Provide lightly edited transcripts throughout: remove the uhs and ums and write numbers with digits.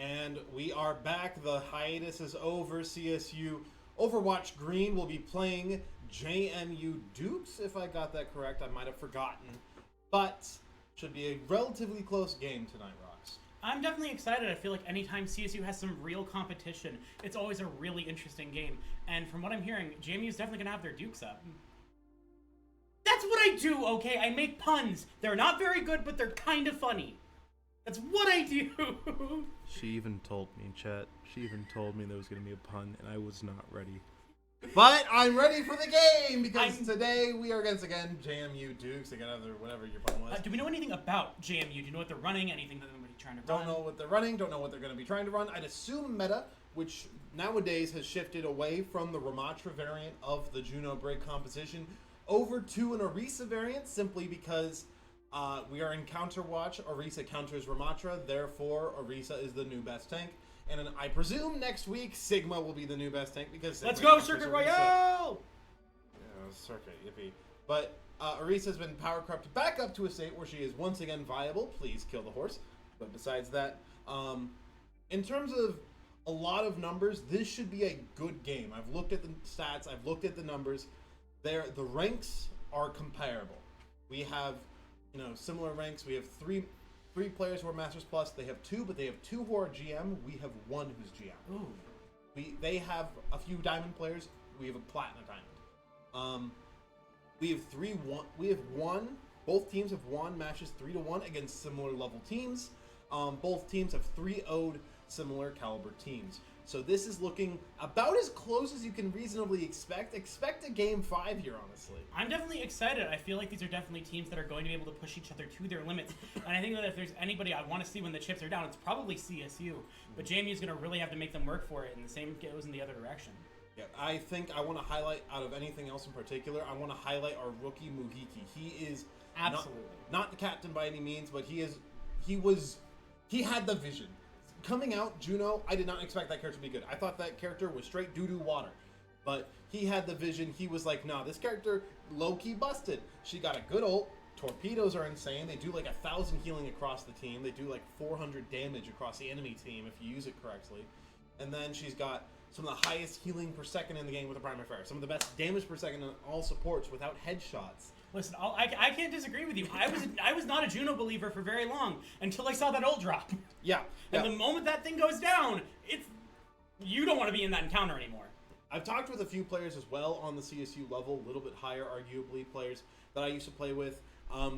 And we are back. The hiatus is over. CSU Overwatch Green will be playing JMU Dukes, if I got that correct. I might have forgotten. But should be a relatively close game tonight, Rox. I'm definitely excited. I feel like anytime CSU has some real competition, it's always a really interesting game. And from what I'm hearing, JMU is definitely going to have their Dukes up. That's what I do, okay? I make puns. They're not very good, but they're kind of funny. That's what I do. She even told me, chat. She even told me there was going to be a pun, and I was not ready. But I'm ready for the game, because today we are against, again, JMU Dukes, again, whatever your pun was. Do we know anything about JMU? Do you know what they're running? Anything that they're going to be trying to run? Don't know what they're running, don't know what they're going to be trying to run. I'd assume meta, which nowadays has shifted away from the Ramatra variant of the Juno break composition over to an Orisa variant, simply because we are in Counter Watch. Orisa counters Ramatra, therefore Orisa is the new best tank. And then I presume next week Sigma will be the new best tank because Sigma Let's go, Circuit Royale! Yeah, Circuit, yippee. But Orisa has been power corrupted back up to a state where she is once again viable. Please kill the horse. But besides that, in terms of a lot of numbers, this should be a good game. I've looked at the stats, I've looked at the numbers. The ranks are comparable. We have, similar ranks. We have three players who are Masters Plus. They have two, but they have two who are GM. We have one who's GM. Ooh. They have a few Diamond players. We have a Platinum Diamond. We have won. Both teams have won matches 3-1 against similar level teams. Both teams have 3-0'd similar caliber teams. So this is looking about as close as you can reasonably expect. Expect a game 5 here, honestly. I'm definitely excited. I feel like these are definitely teams that are going to be able to push each other to their limits. And I think that if there's anybody I want to see when the chips are down, it's probably CSU. But JMU is going to really have to make them work for it, and the same goes in the other direction. Yeah, I think I want to highlight, out of anything else in particular, I want to highlight our rookie Muhiki. He is absolutely not the captain by any means, but he had the vision. Coming out, Juno, I did not expect that character to be good. I thought that character was straight doo-doo water. But he had the vision. He was like, nah, this character low-key busted. She got a good ult. Torpedoes are insane. They do like 1,000 healing across the team. They do like 400 damage across the enemy team if you use it correctly. And then she's got some of the highest healing per second in the game with the Primary Fire. Some of the best damage per second in all supports without headshots. Listen, I can't disagree with you. I was not a Juno believer for very long until I saw that ult drop. Yeah. And the moment that thing goes down, you don't want to be in that encounter anymore. I've talked with a few players as well on the CSU level, a little bit higher, arguably, players that I used to play with.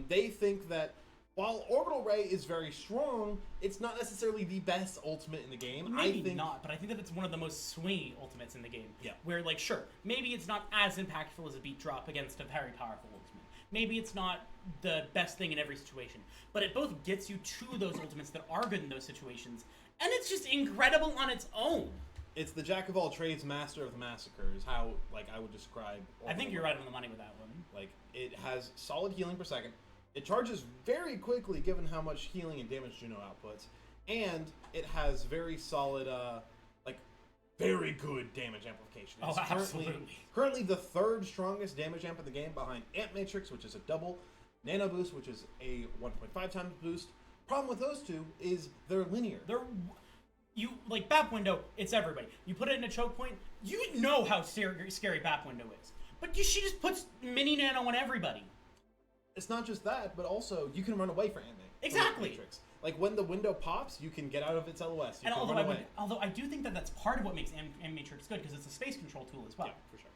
They think that while Orbital Ray is very strong, it's not necessarily the best ultimate in the game. Maybe not, but I think that it's one of the most swingy ultimates in the game. Yeah. Where, like, sure, maybe it's not as impactful as a beat drop against a very powerful ultimate. Maybe it's not the best thing in every situation, but it both gets you to those ultimates that are good in those situations, and it's just incredible on its own. It's the jack of all trades, master of the massacre is how, I would describe Orbital I think you're right on the money with that one. It has solid healing per second. It charges very quickly given how much healing and damage Juno outputs, and it has very solid, very good damage amplification. It's currently the third strongest damage amp in the game behind Amp Matrix, which is a double, Nano Boost, which is a 1.5 times boost. Problem with those two is they're linear. Like BAP window, it's everybody. You put it in a choke point, you know how scary BAP window is. But she just puts mini nano on everybody. It's not just that, but also you can run away from Amp Matrix. Like when the window pops, you can get out of its LOS. And although I do think that that's part of what makes Amp Matrix good, because it's a space control tool as well. Yeah, for sure.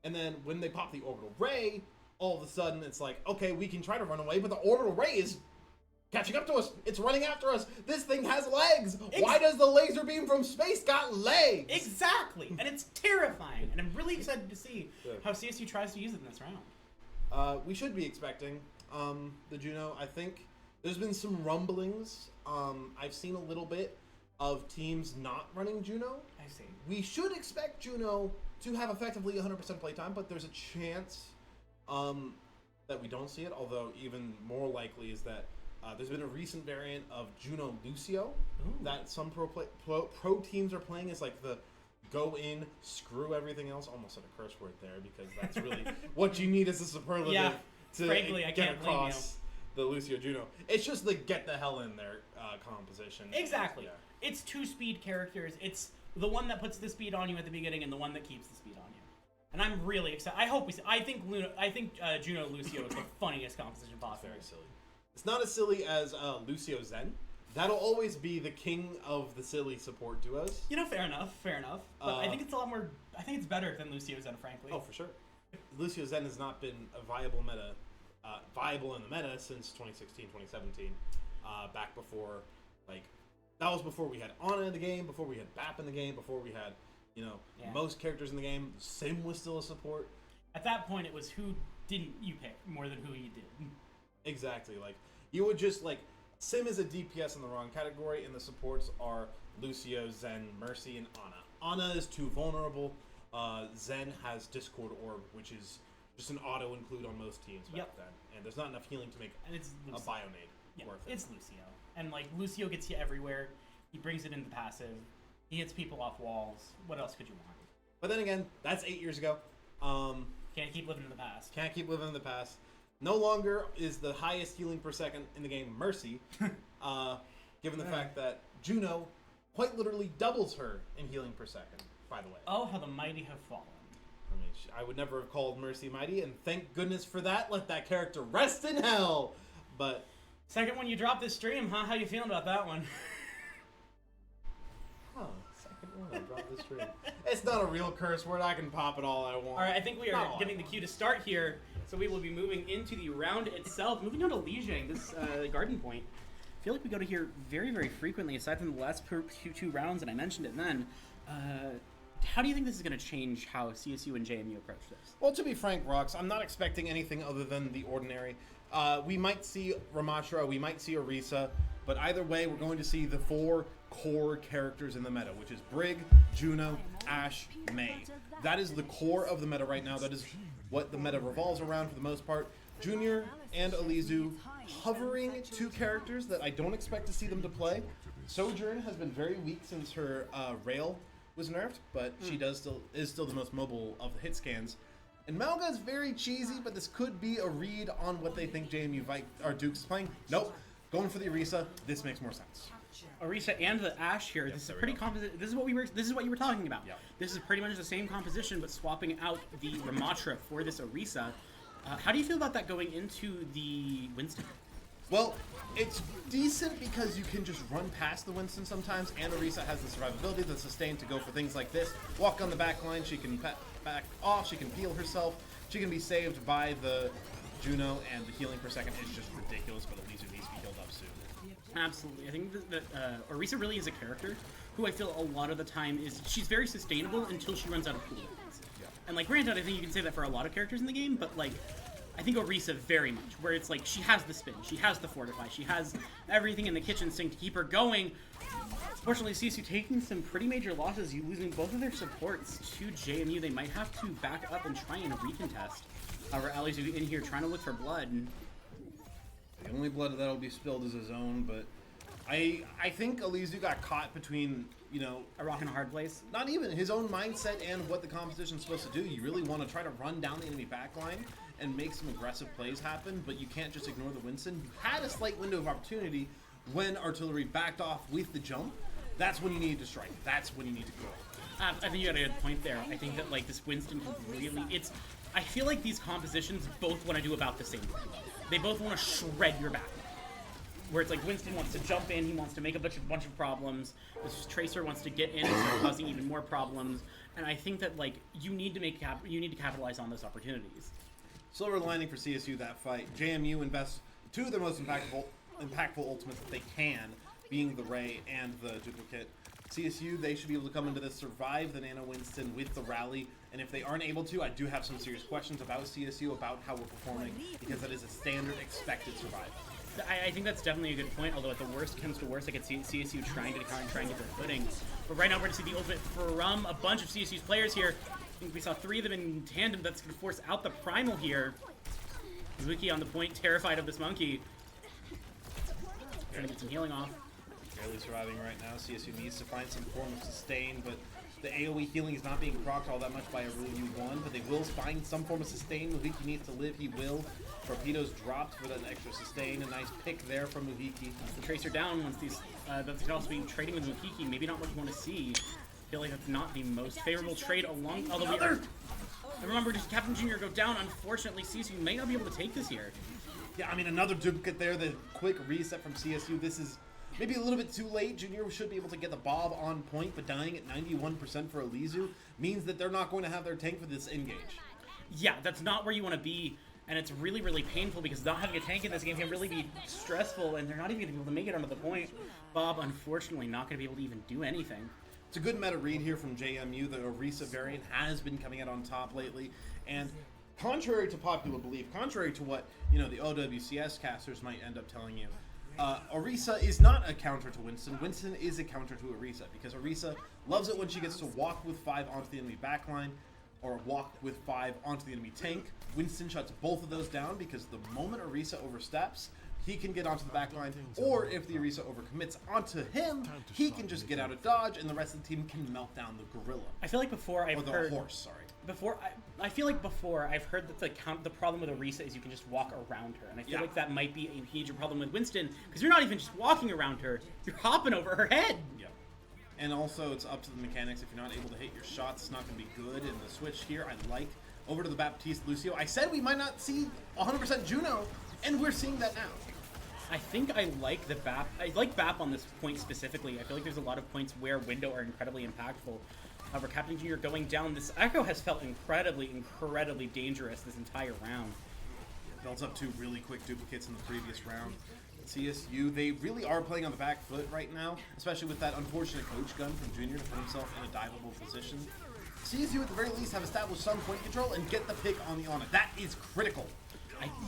And then when they pop the Orbital Ray, all of a sudden it's like, okay, we can try to run away, but the Orbital Ray is catching up to us. It's running after us. This thing has legs. Why does the laser beam from space got legs? Exactly. And it's terrifying. And I'm really excited to see how CSU tries to use it in this round. We should be expecting the Juno. I think there's been some rumblings. I've seen a little bit of teams not running Juno. I see. We should expect Juno to have effectively 100% playtime, but there's a chance that we don't see it, although even more likely is that there's been a recent variant of Juno Lucio that some pro teams are playing as like the go in, screw everything else. Almost said a curse word there because that's really what you need as a superlative to frankly, I get can't blame you. across the Lucio Juno. It's just the get the hell in there composition. Exactly. it's 2 speed characters. It's the one that puts the speed on you at the beginning and the one that keeps the speed on you. And I'm really excited. I hope we see. I think Juno Lucio is the funniest composition possible. Very silly. It's not as silly as Lucio Zen. That'll always be the king of the silly support duos. You know, fair enough. But I think it's a lot more. I think it's better than Lucio Zen, frankly. Oh, for sure. Lucio Zen has not been a viable in the meta since 2016, 2017. Back before, like, that was before we had Ana in the game, before we had Bap in the game, before we had, most characters in the game. Sim was still a support. At that point, it was who didn't you pick more than who you did. Exactly. Like, you would just, like, Sim is a DPS in the wrong category, and the supports are Lucio, Zen, Mercy, and Ana. Ana is too vulnerable. Zen has Discord Orb, which is just an auto-include on most teams back then. And there's not enough healing to make a Bionade worth it. It's Lucio. And, like, Lucio gets you everywhere. He brings it into passive. He hits people off walls. What else could you want? But then again, that's 8 years ago. Can't keep living in the past. Can't keep living in the past. No longer is the highest healing per second in the game Mercy, given the fact that Juno quite literally doubles her in healing per second, by the way. Oh, how the mighty have fallen. I mean, I would never have called Mercy mighty, and thank goodness for that. Let that character rest in hell. But second one you dropped this stream, huh? How you feeling about that one? Second one I dropped this stream. It's not a real curse word. I can pop it all I want. All right, I think we are getting the cue to start here. So we will be moving into the round itself. Moving on to Lijiang, this Garden Point. I feel like we go to here very, very frequently, aside from the last 2 rounds, and I mentioned it then. How do you think this is going to change how CSU and JMU approach this? Well, to be frank, Rox, I'm not expecting anything other than the ordinary. We might see Ramatra, we might see Orisa, but either way, we're going to see the 4 core characters in the meta, which is Brig, Juno, Ashe, Mei. That is the core of the meta right now. That is what the meta revolves around for the most part. Junior and Alizu hovering 2 characters that I don't expect to see them to play. Sojourn has been very weak since her rail was nerfed, but she is still the most mobile of the hit scans. And Malga is very cheesy, but this could be a read on what they think JMU Dukes is playing. Nope, going for the Orisa. This makes more sense. Orisa and the Ashe here. This is a pretty composite. This is what you were talking about. Yep. This is pretty much the same composition, but swapping out the Ramatra for this Orisa. How do you feel about that going into the Winston? Well, it's decent because you can just run past the Winston sometimes, and Orisa has the survivability, the sustain to go for things like this. Walk on the back line, she can back off, she can heal herself, she can be saved by the Juno, and the healing per second is just ridiculous, but Alizu needs to be healed up soon. Absolutely. I think that Orisa really is a character who I feel a lot of the time she's very sustainable until she runs out of cooldown. Yeah. And, like, granted, I think you can say that for a lot of characters in the game, but, like, I think Orisa very much, where it's like she has the spin, she has the fortify, she has everything in the kitchen sink to keep her going. Fortunately, CSU taking some pretty major losses, losing both of their supports to JMU. They might have to back up and try and recontest. However, Alizu in here trying to look for blood. The only blood that'll be spilled is his own, but I think Alizu got caught between, a rock and a hard place. Not even his own mindset and what the competition's supposed to do. You really want to try to run down the enemy backline and make some aggressive plays happen, but you can't just ignore the Winston. You had a slight window of opportunity when artillery backed off with the jump. That's when you need to strike. That's when you need to go. I think you got a good point there. I think that, like, this Winston can really... I feel like these compositions both want to do about the same thing. They both want to shred your back. Where it's like Winston wants to jump in, he wants to make a bunch of problems. This Tracer wants to get in and start causing even more problems. And I think that, like, you need to capitalize on those opportunities. Silver lining for CSU that fight. JMU invests 2 of their most impactful ultimates that they can, being the Ray and the Duplicate. CSU, they should be able to come into this, survive the Nano Winston with the rally, and if they aren't able to, I do have some serious questions about CSU, about how we're performing, because that is a standard expected survival. I think that's definitely a good point, although at the worst comes to worst, I could see CSU trying to get their footing. But right now we're going to see the ultimate from a bunch of CSU's players here. I think we saw 3 of them in tandem. That's going to force out the Primal here. Zuki on the point, terrified of this monkey. Trying to get some healing off. Barely surviving right now. CSU needs to find some form of sustain, but The AoE healing is not being procced all that much by a Ryu 1, but they will find some form of sustain. Muhiki needs to live, he will. Torpedoes dropped for that extra sustain. A nice pick there from Muhiki. The Tracer down once these, that's also being trading with Muhiki, maybe not what you want to see. I feel like that's not the most favorable trade along, although we are... And remember, just Captain Junior go down. Unfortunately, CSU may not be able to take this here. Yeah, I mean, another duplicate there, the quick reset from CSU. This is maybe a little bit too late. Junior should be able to get the Bob on point, but dying at 91% for Alizu means that they're not going to have their tank for this engage. Yeah, that's not where you want to be, and it's really, really painful because not having a tank in this game can really be stressful, and they're not even going to be able to make it onto the point. Bob, unfortunately, not going to be able to even do anything. It's a good meta read here from JMU. The Orisa variant has been coming out on top lately, and contrary to popular belief, contrary to what, you know, the OWCS casters might end up telling you, Orisa is not a counter to Winston. Winston is a counter to Orisa, because Orisa loves it when she gets to walk with 5 onto the enemy backline, or walk with 5 onto the enemy tank. Winston shuts both of those down, because the moment Orisa oversteps, he can get onto the backline, or if the Orisa overcommits onto him, he can just get out of dodge, and the rest of the team can melt down the gorilla. I feel like before I've heard... horse, sorry. Before, I feel like before I've heard that the problem with Orisa is you can just walk around her, and I feel like that might be a major problem with Winston, because you're not even just walking around her, you're hopping over her head. Yep. And also, it's up to the mechanics. If you're not able to hit your shots, it's not going to be good. And the switch here, I like. Over to the Baptiste Lucio. I said we might not see 100% Juno, and we're seeing that now. I think I like the BAP. I like BAP on this point specifically. I feel like there's a lot of points where Window are incredibly impactful. However, Captain Junior going down, this Echo has felt incredibly, incredibly dangerous this entire round. Builds up 2 really quick duplicates in the previous round. CSU, they really are playing on the back foot right now, especially with that unfortunate coach gun from Junior to put himself in a diveable position. CSU at the very least have established some point control and get the pick on the Ana. That is critical.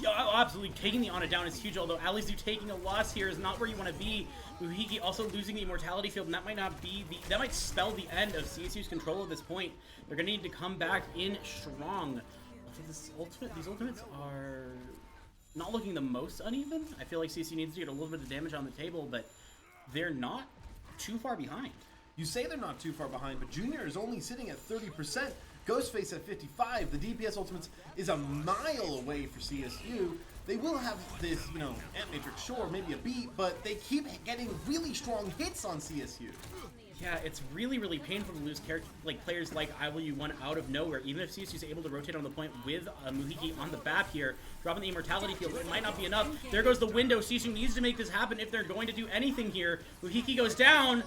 Absolutely, taking the Ana down is huge, although Alizu taking a loss here is not where you want to be. Muhiki also losing the Immortality Field, and that might not be that might spell the end of CSU's control at this point. They're going to need to come back in strong. These ultimates are not looking the most uneven. I feel like CSU needs to get a little bit of damage on the table, but they're not too far behind. You say they're not too far behind, but Junior is only sitting at 30%. Ghostface at 55. The DPS ultimates is a mile away for CSU. They will have this, you know, Ant Matrix, sure, maybe a beat, but they keep getting really strong hits on CSU. Yeah, it's really, really painful to lose players like IW1 out of nowhere. Even if CSU is able to rotate on the point with Muhiki on the BAP here, dropping the Immortality Field, it might not be enough. There goes the window. CSU needs to make this happen if they're going to do anything here. Muhiki goes down.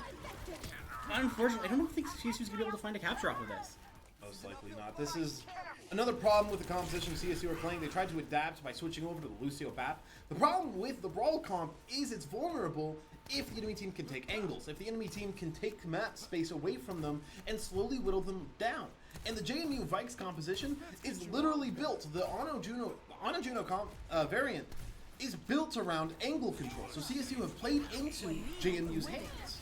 Unfortunately, I don't think CSU is going to be able to find a capture off of this. Most likely not. This is another problem with the composition CSU are playing. They tried to adapt by switching over to the Lucio BAP. The problem with the Brawl comp is it's vulnerable if the enemy team can take angles, if the enemy team can take map space away from them and slowly whittle them down. And the JMU Vikes composition is literally built, the Ana Juno comp variant is built around angle control. So CSU have played into JMU's hands.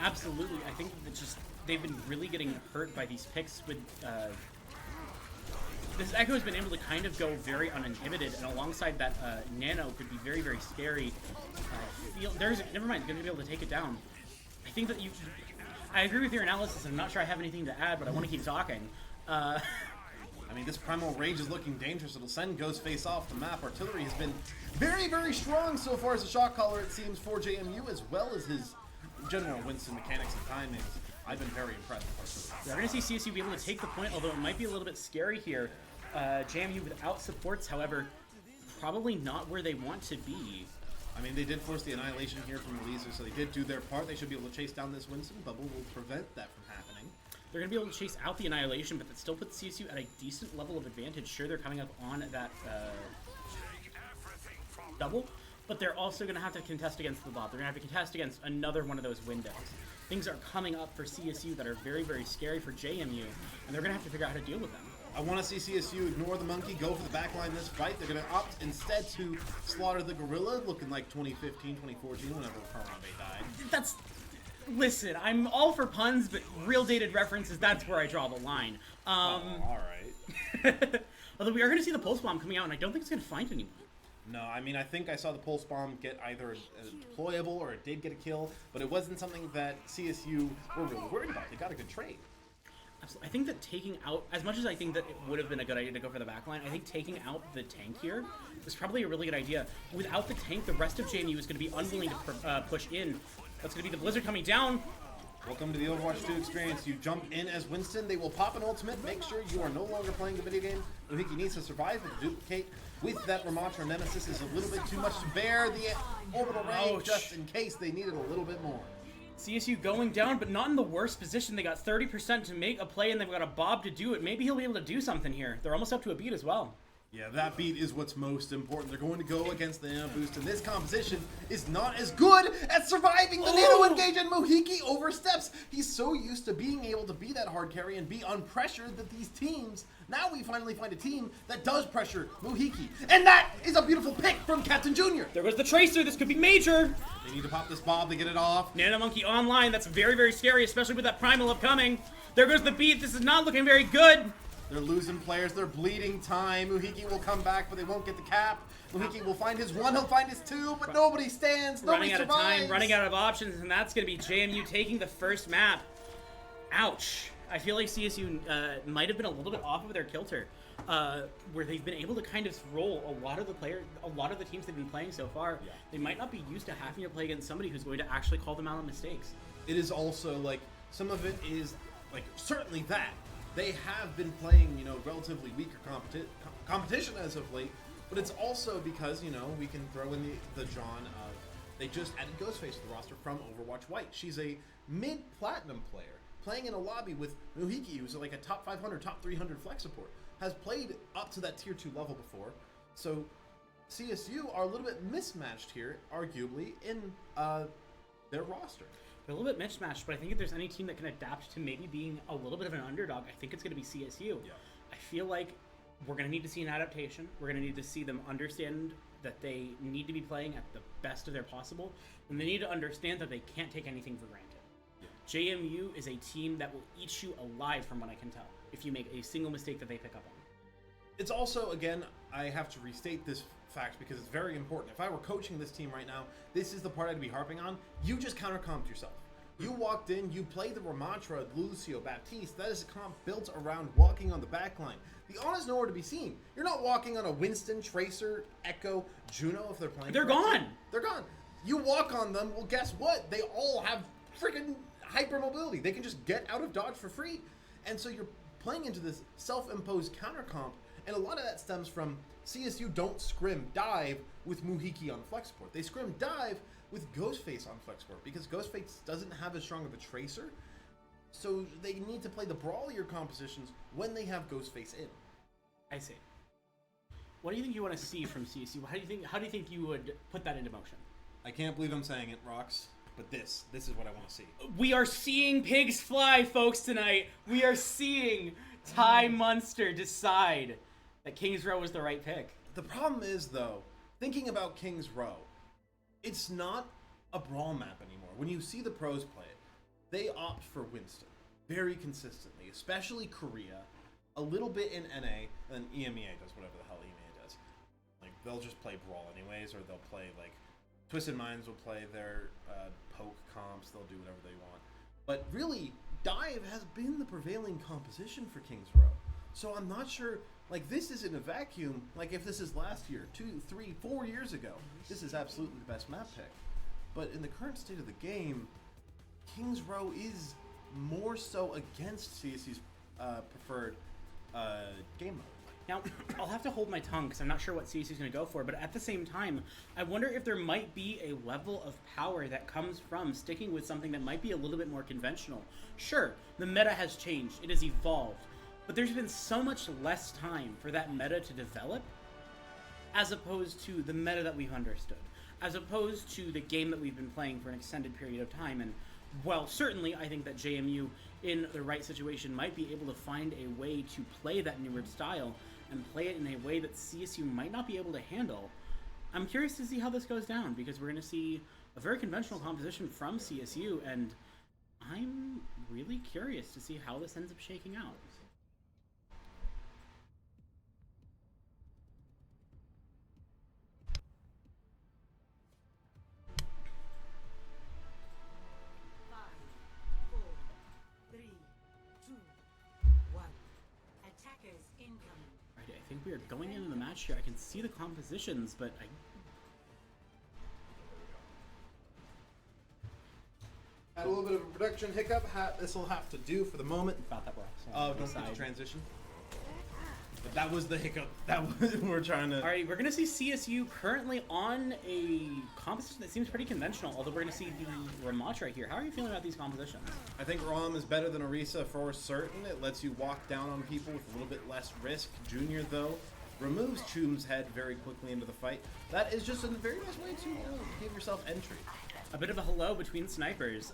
Absolutely. I think it's just they've been really getting hurt by these picks with this Echo has been able to kind of go very uninhibited, and alongside that Nano could be very, very scary. Never mind, going to be able to take it down. I think that I agree with your analysis. I'm not sure I have anything to add, but I want to keep talking. I mean, this Primal Rage is looking dangerous. It'll send Ghostface off the map. Artillery has been very, very strong so far as a shot caller, it seems, for JMU, as well as his general Winston mechanics and timings. I've been very impressed with Artillery. We're going to see CSU be able to take the point, although it might be a little bit scary here. JMU without supports, however, probably not where they want to be. I mean, they did force the Annihilation here from Elisa, so they did do their part. They should be able to chase down this Winston. Bubble will prevent that from happening. They're going to be able to chase out the Annihilation, but that still puts CSU at a decent level of advantage. Sure, they're coming up on that double, but they're also going to have to contest against the bot. They're going to have to contest against another one of those windows. Things are coming up for CSU that are very, very scary for JMU, and they're going to have to figure out how to deal with them. I want to see CSU ignore the monkey, go for the backline in this fight. They're going to opt instead to slaughter the gorilla, looking like 2015, 2014, whenever Harambe died. Listen, I'm all for puns, but real dated references, that's where I draw the line. Alright. Although we are going to see the Pulse Bomb coming out, and I don't think it's going to find anyone. No, I mean, I think I saw the Pulse Bomb get either a deployable or it did get a kill, but it wasn't something that CSU were really worried about. They got a good trade. I think that taking out, as much as I think that it would have been a good idea to go for the backline, I think taking out the tank here was probably a really good idea. Without the tank, the rest of JMU is going to be unwilling to push in. That's going to be the Blizzard coming down. Welcome to the Overwatch 2 experience. You jump in as Winston, they will pop an ultimate, make sure you are no longer playing the video game. Muhiki needs to survive, but to duplicate with that Ramatra Nemesis is a little bit too much to bear the orbital range, just in case they needed a little bit more. CSU going down, but not in the worst position. They got 30% to make a play, and they've got a Bob to do it. Maybe he'll be able to do something here. They're almost up to a beat as well. Yeah, that beat is what's most important. They're going to go against the Nano Boost, and this composition is not as good at surviving the Nano Engage, and Muhiki oversteps. He's so used to being able to be that hard carry and be unpressured that these teams, now we finally find a team that does pressure Muhiki. And that is a beautiful pick from Captain Junior. There goes the Tracer. This could be major. They need to pop this Bob to get it off. Nano Monkey online. That's very, very scary, especially with that Primal upcoming. There goes the beat. This is not looking very good. They're losing players, they're bleeding time. Muhiki will come back, but they won't get the cap. Muhiki will find his one, he'll find his two, but nobody stands, nobody survives. Running out of time, running out of options, and that's going to be JMU taking the first map. Ouch. I feel like CSU might have been a little bit off of their kilter, where they've been able to kind of roll a lot of the teams they've been playing so far. Yeah. They might not be used to having to play against somebody who's going to actually call them out on mistakes. It is also, like, some of it is, like, certainly that. They have been playing, you know, relatively weaker competition as of late, but it's also because, you know, we can throw in the John of, they just added Ghostface to the roster from Overwatch White. She's a mid-platinum player, playing in a lobby with Muhiki, who's like a top 500, top 300 flex support, has played up to that tier 2 level before, so CSU are a little bit mismatched here, arguably, in their roster. They're a little bit mismatched, but I think if there's any team that can adapt to maybe being a little bit of an underdog, I think it's going to be CSU. Yeah. I feel like we're going to need to see an adaptation. We're going to need to see them understand that they need to be playing at the best of their possible, and they need to understand that they can't take anything for granted. Yeah. JMU is a team that will eat you alive, from what I can tell, if you make a single mistake that they pick up on. It's also, again, I have to restate this fact because it's very important. If I were coaching this team right now, this is the part I'd be harping on. You just counter-comped yourself. You walked in, you played the Ramatra, Lucio, Baptiste. That is a comp built around walking on the backline. The Ana's nowhere to be seen. You're not walking on a Winston, Tracer, Echo, Juno if they're playing. They're gone. They're gone. You walk on them, well, guess what? They all have freaking hypermobility. They can just get out of dodge for free. And so you're playing into this self-imposed counter-comp, and a lot of that stems from CSU don't scrim dive with Muhiki on flex support. They scrim dive with Ghostface on flex support because Ghostface doesn't have as strong of a tracer, so they need to play the brawlier compositions when they have Ghostface in. I see. What do you think you want to see from CSU? How do you think you would put that into motion? I can't believe I'm saying it, Rox, but this is what I want to see. We are seeing pigs fly, folks, tonight. We are seeing Ty Munster decide that Kings Row was the right pick. The problem is, though, thinking about Kings Row, it's not a brawl map anymore. When you see the pros play it, they opt for Winston very consistently, especially Korea, a little bit in NA, and EMEA does whatever the hell EMEA does. Like, they'll just play brawl anyways, or they'll play, like, Twisted Minds will play their poke comps, they'll do whatever they want. But really, dive has been the prevailing composition for Kings Row. So I'm not sure, like, this isn't a vacuum. Like, if this is last year, 2, 3, 4 years ago, this is absolutely the best map pick. But in the current state of the game, Kings Row is more so against CSU's preferred game mode. Now, I'll have to hold my tongue because I'm not sure what CSU is going to go for, but at the same time, I wonder if there might be a level of power that comes from sticking with something that might be a little bit more conventional. Sure, the meta has changed, it has evolved, but there's been so much less time for that meta to develop as opposed to the meta that we've understood, as opposed to the game that we've been playing for an extended period of time. And well, certainly I think that JMU, in the right situation, might be able to find a way to play that newer style and play it in a way that CSU might not be able to handle. I'm curious to see how this goes down because we're going to see a very conventional composition from CSU, and I'm really curious to see how this ends up shaking out. going into the match here. I can see the compositions, but Had a little bit of a production hiccup. This will have to do for the moment. About that works. Don't forget to transition. But that was the hiccup. That was we're trying to. All right, we're gonna see CSU currently on a composition that seems pretty conventional. Although we're gonna see the Ramach right here. How are you feeling about these compositions? I think Rom is better than Orisa for certain. It lets you walk down on people with a little bit less risk. Junior, though, removes Choom's head very quickly into the fight. That is just a very nice way to give yourself entry. A bit of a hello between snipers,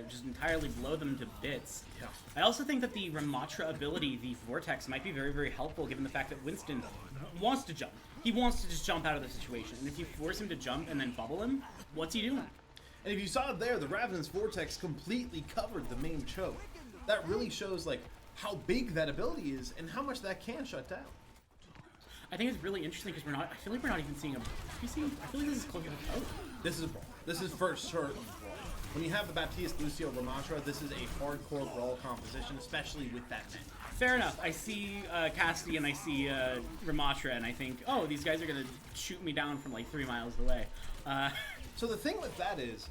just entirely blow them to bits. Yeah. I also think that the Ramatra ability, the Vortex, might be very, very helpful given the fact that Winston wants to jump. He wants to just jump out of the situation. And if you force him to jump and then bubble him, what's he doing? And if you saw it there, the Ravenous Vortex completely covered the main choke. That really shows like how big that ability is and how much that can shut down. I think it's really interesting because I feel like we're not even seeing a... I feel like this is closer to Poe. This is a brawl. This is for certain brawl. When you have the Baptiste, Lucio, Ramatra, this is a hardcore brawl composition, especially with that man. Fair enough. I see Cassidy and I see Ramatra, and I think, oh, these guys are going to shoot me down from like 3 miles away. So the thing with that is,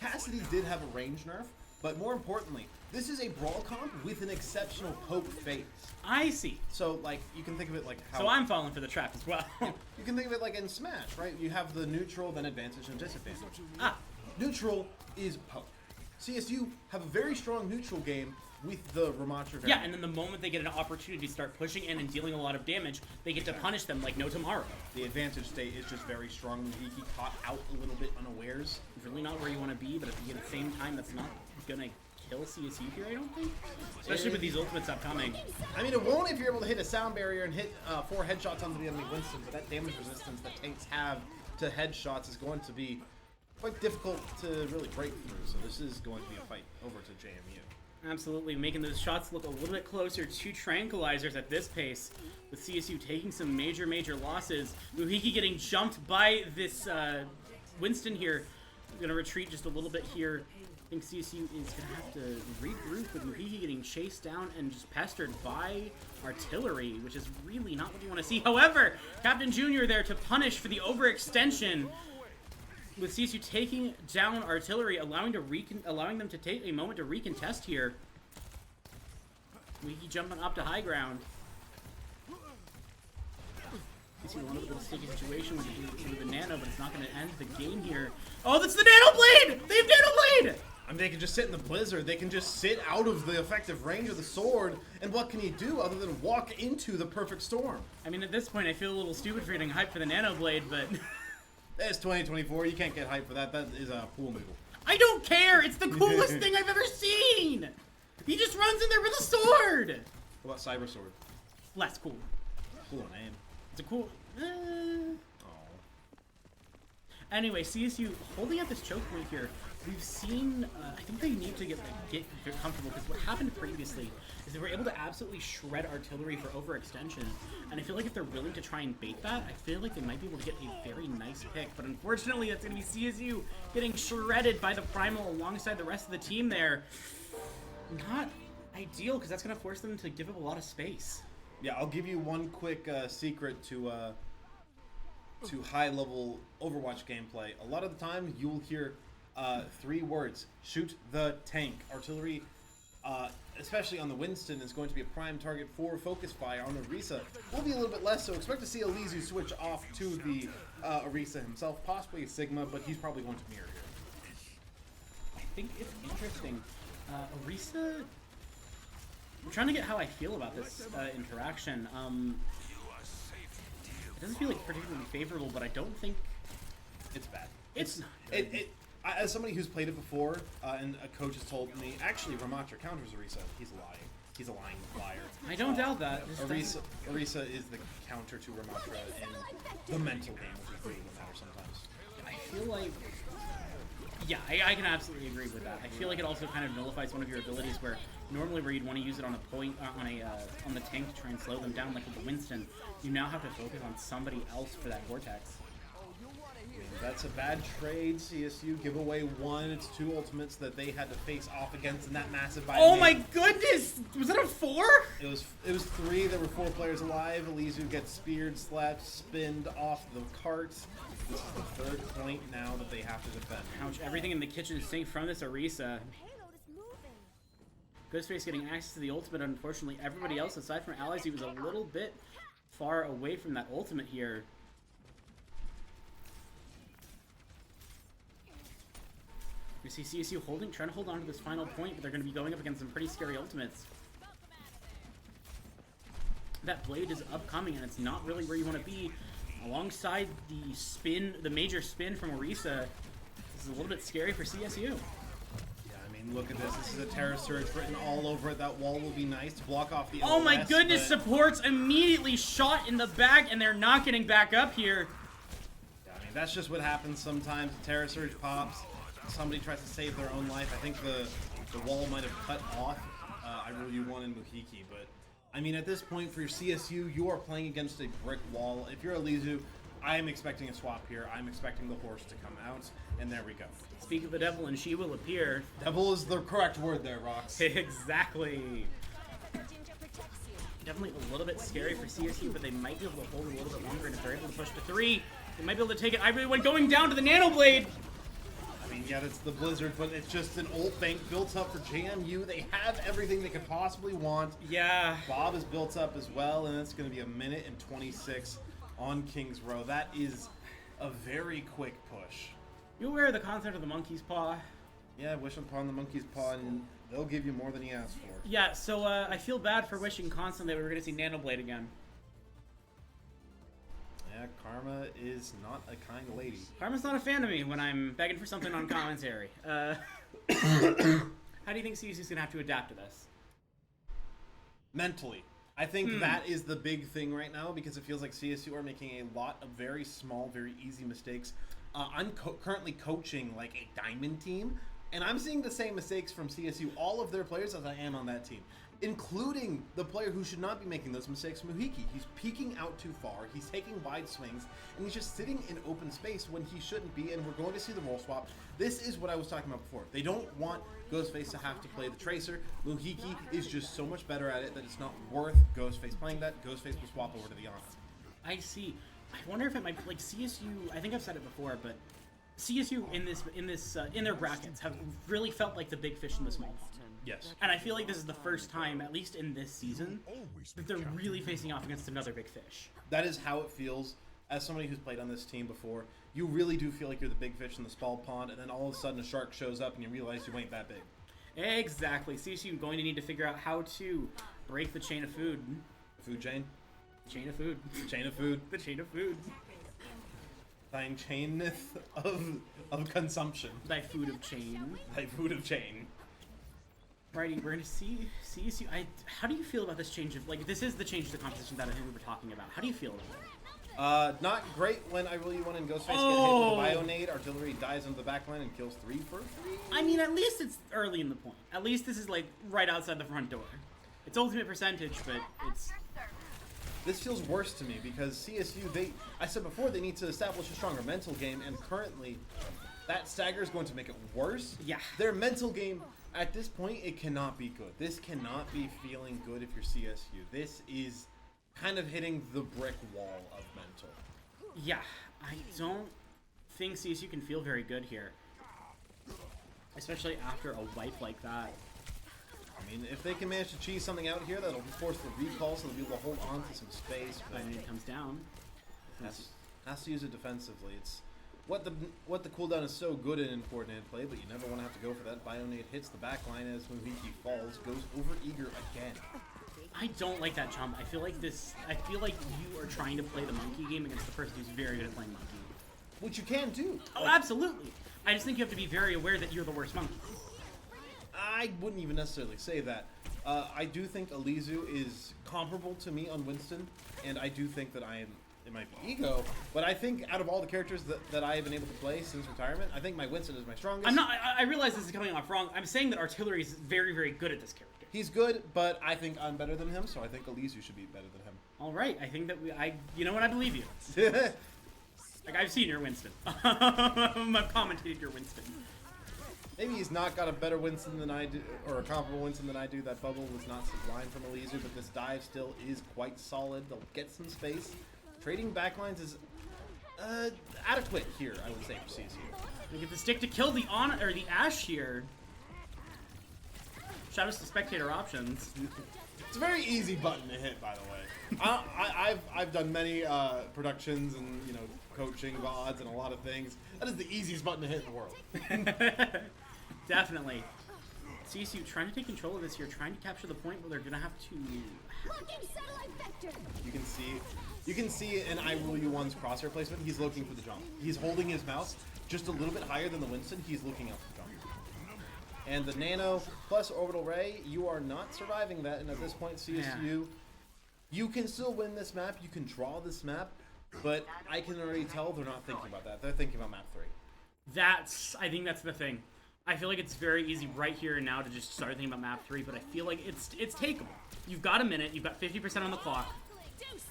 Cassidy did have a range nerf, but more importantly, this is a brawl comp with an exceptional poke phase. I see. So, like, you can think of it like how... So I'm falling for the trap as well. You can think of it like in Smash, right? You have the neutral, then advantage, and disadvantage. Ah. Neutral is poke. CSU have a very strong neutral game with the Ramatra variant. Yeah, and then the moment they get an opportunity to start pushing in and dealing a lot of damage, they get to punish them like no tomorrow. The advantage state is just very strong. He caught out a little bit unawares. Really not where you want to be, but at the same time, that's not going to kill CSU here, I don't think. Especially with these ultimates upcoming. I mean, it won't if you're able to hit a sound barrier and hit 4 headshots onto the enemy Winston, but that damage resistance that tanks have to headshots is going to be quite difficult to really break through. So this is going to be a fight over to JMU. Absolutely, making those shots look a little bit closer to tranquilizers at this pace, with CSU taking some major losses. Muhiki getting jumped by this Winston here. Going to retreat just a little bit here. I think CSU is going to have to regroup with Muhiki getting chased down and just pestered by artillery, which is really not what you want to see. However, Captain Junior there to punish for the overextension, with CSU taking down artillery, allowing them to take a moment to recontest here. Muhiki jumping up to high ground. You see a little bit of a sticky situation with the nano, but it's not going to end the game here. Oh, that's the nano blade! They have nano blade! I mean, they can just sit in the blizzard. They can just sit out of the effective range of the sword. And what can he do other than walk into the perfect storm? I mean, at this point, I feel a little stupid for getting hyped for the nano blade, but... It's 2024. You can't get hyped for that. That is a pool noodle. I don't care! It's the coolest thing I've ever seen! He just runs in there with a sword! What about Cyber Sword? Less cool. Cool name. It's a cool... Oh. Anyway, CSU holding up this choke point here. We've seen, I think they need to get comfortable, because what happened previously is they were able to absolutely shred artillery for overextension, and I feel like if they're willing to try and bait that, I feel like they might be able to get a very nice pick, but unfortunately that's going to be CSU getting shredded by the Primal alongside the rest of the team there. Not ideal, because that's going to force them to give up a lot of space. Yeah, I'll give you one quick secret to high-level Overwatch gameplay. A lot of the time, you'll hear 3 words: shoot the tank. Artillery, especially on the Winston, is going to be a prime target for focus fire. On the Orisa, will be a little bit less, so expect to see Alizu switch off to the Orisa himself, possibly a Sigma, but he's probably going to mirror here. I think it's interesting. Orisa... I'm trying to get how I feel about this interaction. It doesn't feel like particularly favorable, but I don't think it's bad. It's not good. As somebody who's played it before, and a coach has told me, actually, Ramatra counters Orisa. He's lying. He's a lying liar. I don't doubt that. Orisa is the counter to Ramatra in the mental game, which is really what matters sometimes. I feel like... Yeah, I can absolutely agree with that. I feel like it also kind of nullifies one of your abilities where normally where you'd want to use it on a point, on the tank to try and slow them down, like with the Winston, you now have to focus on somebody else for that Vortex. That's a bad trade. CSU give away one. It's 2 ultimates that they had to face off against in that massive bio. Oh my goodness! Was that a 4? It was 3. There were 4 players alive. Elizu gets speared, slapped, spinned off the cart. This is the 3rd point now that they have to defend. Ouch! Everything in the kitchen is synced from this Orisa. Ghostface getting access to the ultimate. Unfortunately, everybody else aside from allies, he was a little bit far away from that ultimate here. You see CSU trying to hold on to this final point, but they're going to be going up against some pretty scary ultimates. That blade is upcoming, and it's not really where you want to be. Alongside the spin, the major spin from Orisa, this is a little bit scary for CSU. Yeah, I mean, look at this. This is a Terror Surge written all over it. That wall will be nice to block off the Oh LS, my goodness, but... supports immediately shot in the back, and they're not getting back up here. Yeah, I mean, that's just what happens sometimes. The Terror Surge pops. Somebody tries to save their own life. I think the wall might have cut off IRU1 and Muhiki, but I mean, at this point for your CSU, you are playing against a brick wall. If you're Elizu, I am expecting a swap here. I'm expecting the horse to come out, and there we go. Speak of the devil, and she will appear. Devil is the correct word there, Rox. Exactly. Definitely a little bit scary for CSU, but they might be able to hold a little bit longer, and if they're able to push to 3, they might be able to take it. I really went going down to the Nano Blade. I mean, yeah, that's the Blizzard, but it's just an old bank built up for JMU. They have everything they could possibly want. Yeah. Bob is built up as well, and it's going to be 1:26 on King's Row. That is a very quick push. You aware of the concept of the monkey's paw? Yeah, wish upon the monkey's paw, and they'll give you more than you ask for. Yeah, so I feel bad for wishing constantly that we were going to see Nano Blade again. Yeah, Karma is not a kind lady. Karma's not a fan of me when I'm begging for something on commentary. How do you think CSU's going to have to adapt to this? Mentally. I think that is the big thing right now, because it feels like CSU are making a lot of very small, very easy mistakes. I'm currently coaching like a diamond team, and I'm seeing the same mistakes from CSU, all of their players, as I am on that team. Including the player who should not be making those mistakes, Muhiki. He's peeking out too far, he's taking wide swings, and he's just sitting in open space when he shouldn't be, and we're going to see the role swap. This is what I was talking about before. They don't want Ghostface to have to play the Tracer. Muhiki is just so much better at it that it's not worth Ghostface playing that. Ghostface will swap over to the Ana. I see. I wonder if it might be like CSU. I think I've said it before, but CSU in their brackets have really felt like the big fish in the small pond. Yes. And I feel like this is the first time, at least in this season, that they're really facing off against another big fish. That is how it feels. As somebody who's played on this team before, you really do feel like you're the big fish in the small pond, and then all of a sudden a shark shows up and you realize you ain't that big. Exactly. CSU going to need to figure out how to break the chain of food. Food chain? Chain of food. Chain of food. The chain of food. Thine chainness of consumption. Thy food of chain. Thy food of chain. Righty, we're gonna see CSU. How do you feel about this change of this is the change to the composition that I think we were talking about. How do you feel about it? Not great when IRU1 and Ghostface get hit with a Bionade. Artillery dies into the backline and kills 3 for 3. I mean, at least it's early in the point. At least this is right outside the front door. It's ultimate percentage, but it's. This feels worse to me because CSU, I said before, they need to establish a stronger mental game, and currently that stagger is going to make it worse. Yeah. Their mental game, at this point, it cannot be good. This cannot be feeling good if you're CSU. This is kind of hitting the brick wall of mental. Yeah, I don't think CSU can feel very good here. Especially after a wipe like that. I mean, if they can manage to cheese something out here, that'll force the recall, so they'll be able to hold on to some space. But when it comes down, has to use it defensively. It's what the cooldown is so good in coordinated play, but you never want to have to go for that. Bionade hits the back line as Muhiki falls, goes over eager again. I don't like that jump. I feel like you are trying to play the monkey game against the person who's very good at playing monkey. Which you can do. Oh, absolutely. I just think you have to be very aware that you're the worst monkey. I wouldn't even necessarily say that. I do think Elizu is comparable to me on Winston, and I do think that it might be ego, but I think out of all the characters that I have been able to play since retirement, I think my Winston is my strongest. I realize this is coming off wrong. I'm saying that Artillery is very, very good at this character. He's good, but I think I'm better than him, so I think Elizu should be better than him. All right, I think that you know what, I believe you. Like, I've seen your Winston. I've commentated your Winston. Maybe he's not got a better Winston than I do, or a comparable Winston than I do. That bubble was not sublime from Eliezer, but this dive still is quite solid. They'll get some space. Trading backlines is adequate here, I would say, for CSU. We get the stick to kill the Ashe here. Shout out to spectator options. It's a very easy button to hit, by the way. I've done many productions and coaching VODs and a lot of things. That is the easiest button to hit in the world. Definitely. CSU trying to take control of this here, trying to capture the point where they're gonna have to. You can see in iRuleU1's crosshair placement. He's looking for the jump. He's holding his mouse just a little bit higher than the Winston. He's looking up for the jump. And the Nano plus Orbital Ray, you are not surviving that. And at this point, CSU, you can still win this map. You can draw this map. But I can already tell they're not thinking about that. They're thinking about map 3. I think that's the thing. I feel like it's very easy right here and now to just start thinking about map 3, but I feel like it's takeable. You've got a minute. You've got 50% on the clock.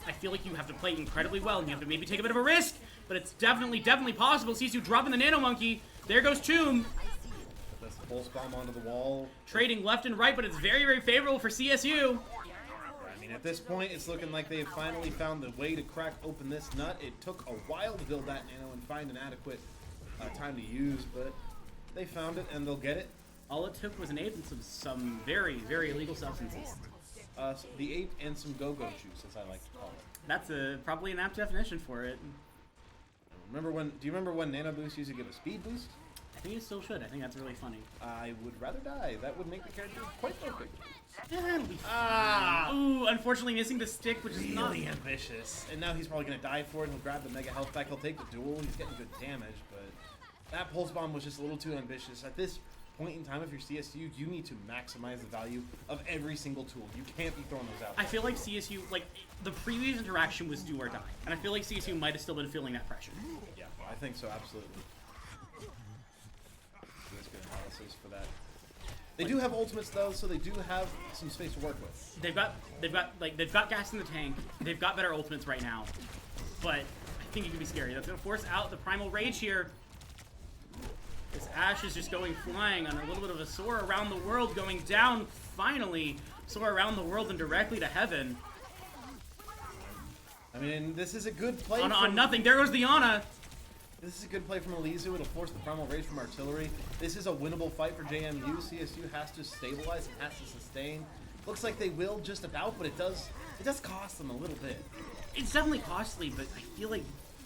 I feel like you have to play incredibly well, and you have to maybe take a bit of a risk, but it's definitely possible. CSU dropping the Nano Monkey. There goes Tomb. That's the pulse bomb onto the wall. Trading left and right, but it's very, very favorable for CSU. I mean, at this point, it's looking like they've finally found the way to crack open this nut. It took a while to build that Nano and find an adequate time to use, but they found it, and they'll get it. All it took was an ape and some very, very illegal substances. The ape and some go-go juice, as I like to call it. That's probably an apt definition for it. Do you remember when Nano Boost used to give a speed boost? I think it still should. I think that's really funny. I would rather die. That would make the character quite broken. Ooh, unfortunately missing the stick, which is not really ambitious. And now he's probably going to die for it. He'll grab the mega health back. He'll take the duel. He's getting good damage, but that pulse bomb was just a little too ambitious. At this point in time, if you're CSU, you need to maximize the value of every single tool. You can't be throwing those out. I feel like CSU, the previous interaction was do or die, and I feel like CSU might have still been feeling that pressure. Yeah, I think so, absolutely. That's good analysis for that. They do have ultimates though, so they do have some space to work with. They've got gas in the tank. They've got better ultimates right now, but I think it could be scary. That's gonna force out the Primal Rage here. This Ashe is just going flying on a little bit of a soar around the world, going down, finally. Soar around the world and directly to heaven. I mean, this is a good play. On nothing. There goes the Ana. This is a good play from Eliezer. It'll force the Primal Rage from Artillery. This is a winnable fight for JMU. CSU has to stabilize and has to sustain. Looks like they will just about, but it does cost them a little bit. It's definitely costly, but I feel like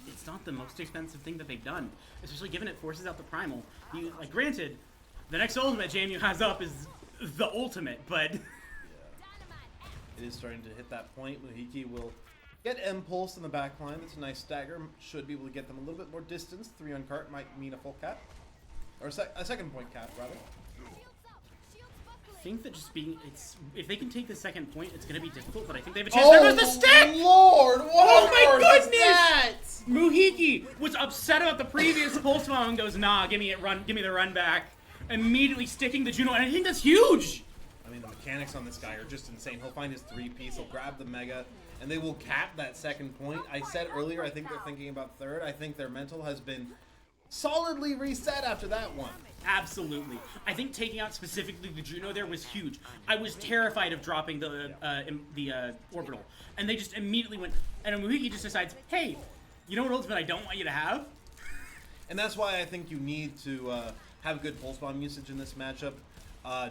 it's not the most expensive thing that they've done, especially given it forces out the Primal. Granted, the next ultimate JMU has up is the ultimate, but... Yeah. It is starting to hit that point. Muhiki will get Impulse in the back line. That's a nice stagger. Should be able to get them a little bit more distance. 3 on cart might mean a full cap. Or a second point cap, rather. I think that if they can take the second point, it's going to be difficult, but I think they have a chance. There goes the stick! Lord! What my goodness! Muhiki was upset about the previous pulse bomb and goes, nah, give me the run back. Immediately sticking the Juno, and I think that's huge! I mean, the mechanics on this guy are just insane. He'll find his 3-piece, he'll grab the mega, and they will cap that second point. I said earlier, I think they're thinking about third. I think their mental has been solidly reset after that one. Absolutely. I think taking out specifically the Juno there was huge. I was terrified of dropping the orbital, and they just immediately went. And Muhiki just decides, hey, you know what ultimate I don't want you to have? And that's why I think you need to have good pulse bomb usage in this matchup.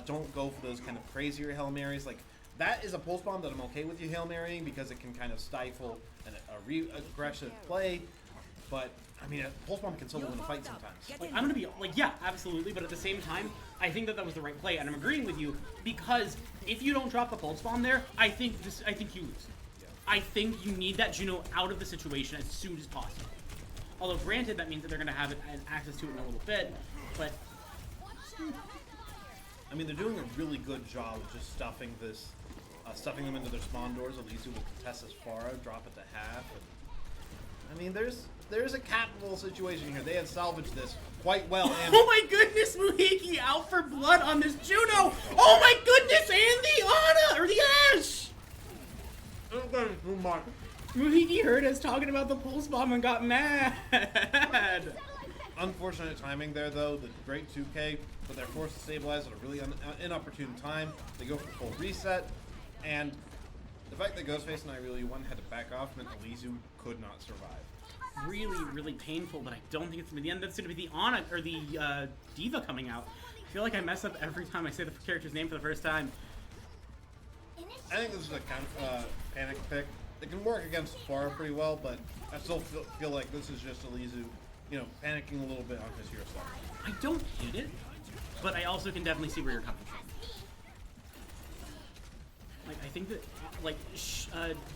Don't go for those kind of crazier Hail Marys. Like, that is a pulse bomb that I'm okay with you Hail Marying because it can kind of stifle a aggressive play. But I mean, a pulse bomb can solo win a fight sometimes. I'm gonna be yeah, absolutely. But at the same time, I think that was the right play, and I'm agreeing with you because if you don't drop the pulse bomb there, I think you lose. Yeah. I think you need that Juno out of the situation as soon as possible. Although, granted, that means that they're gonna have access to it in a little bit, but I mean, they're doing a really good job of just stuffing them into their spawn doors. Eliezer will contest as far, drop it to half. And, I mean, there's a capable situation here. They have salvaged this quite well. And oh my goodness, Muhiki out for blood on this Juno! Oh my goodness, and the Ana, or the Ashe! Muhiki heard us talking about the pulse bomb and got mad. Unfortunate timing there, though. The great 2K, but they're forced to stabilize at a really inopportune time. They go for full reset, and the fact that Ghostface and Irelia1 had to back off meant Alizu could not survive. Really, really painful, but I don't think it's gonna be the end. That's gonna be the Ana or the Diva coming out. I feel like I mess up every time I say the character's name for the first time. I think this is a panic pick. It can work against Pharah pretty well, but I still feel like this is just Alizu, panicking a little bit on his hero stuff. I don't hate it, but I also can definitely see where you're coming from. Like, I think that,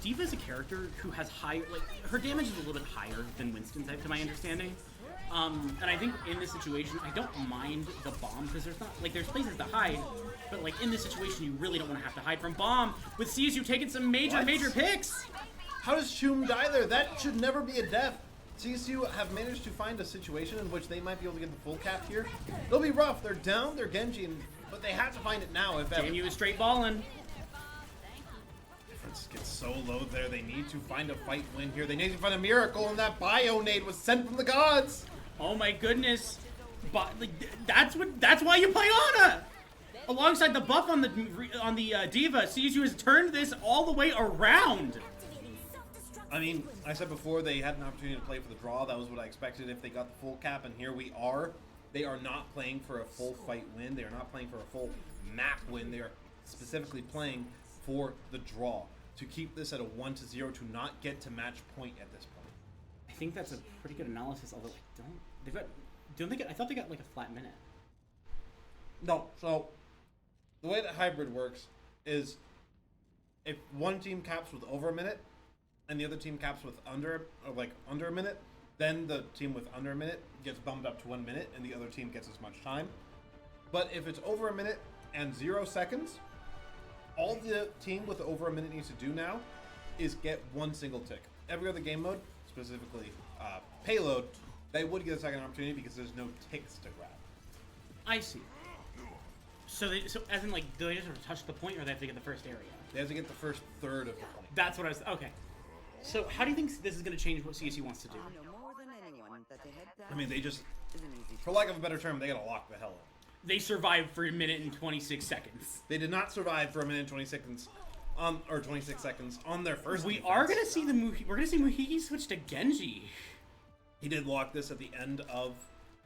Diva is a character who has higher, her damage is a little bit higher than Winston's, to my understanding. And I think in this situation, I don't mind the bomb, because there's places to hide, but, in this situation, you really don't want to have to hide from bomb, with CSU taking some major picks! How does Chum die there? That should never be a death. CSU have managed to find a situation in which they might be able to get the full cap here. It'll be rough. They're down, they're Genji, but they have to find it now if ever. JMU is straight balling. Difference gets so low there. They need to find a fight win here. They need to find a miracle, and that bio nade was sent from the gods. Oh my goodness. But that's why you play Ana! Alongside the buff on the Diva, CSU has turned this all the way around. I mean, I said before they had an opportunity to play for the draw. That was what I expected if they got the full cap, and here we are. They are not playing for a full fight win. They are not playing for a full map win. They are specifically playing for the draw. To keep this at a 1-0, to not get to match point at this point. I think that's a pretty good analysis, although I thought they got a flat minute. No, so the way that hybrid works is if one team caps with over a minute and the other team caps with under a minute, then the team with under a minute gets bumped up to 1 minute and the other team gets as much time. But if it's over a minute and 0 seconds, all the team with over a minute needs to do now is get 1 single tick. Every other game mode, specifically payload, they would get a second opportunity because there's no ticks to grab. I see. So as in do they just have to touch the point, or they have to get the first area? They have to get the first third of the point. That's what I was. Okay. So how do you think this is going to change what CSU wants to do? I mean, they just, for lack of a better term, they gotta lock the hell up. They survived for 1 minute and 26 seconds. They did not survive for 1 minute and 20 seconds, 26 seconds on their first. We defense. are gonna see we're gonna see Muhiki switch to Genji. He did lock this at the end of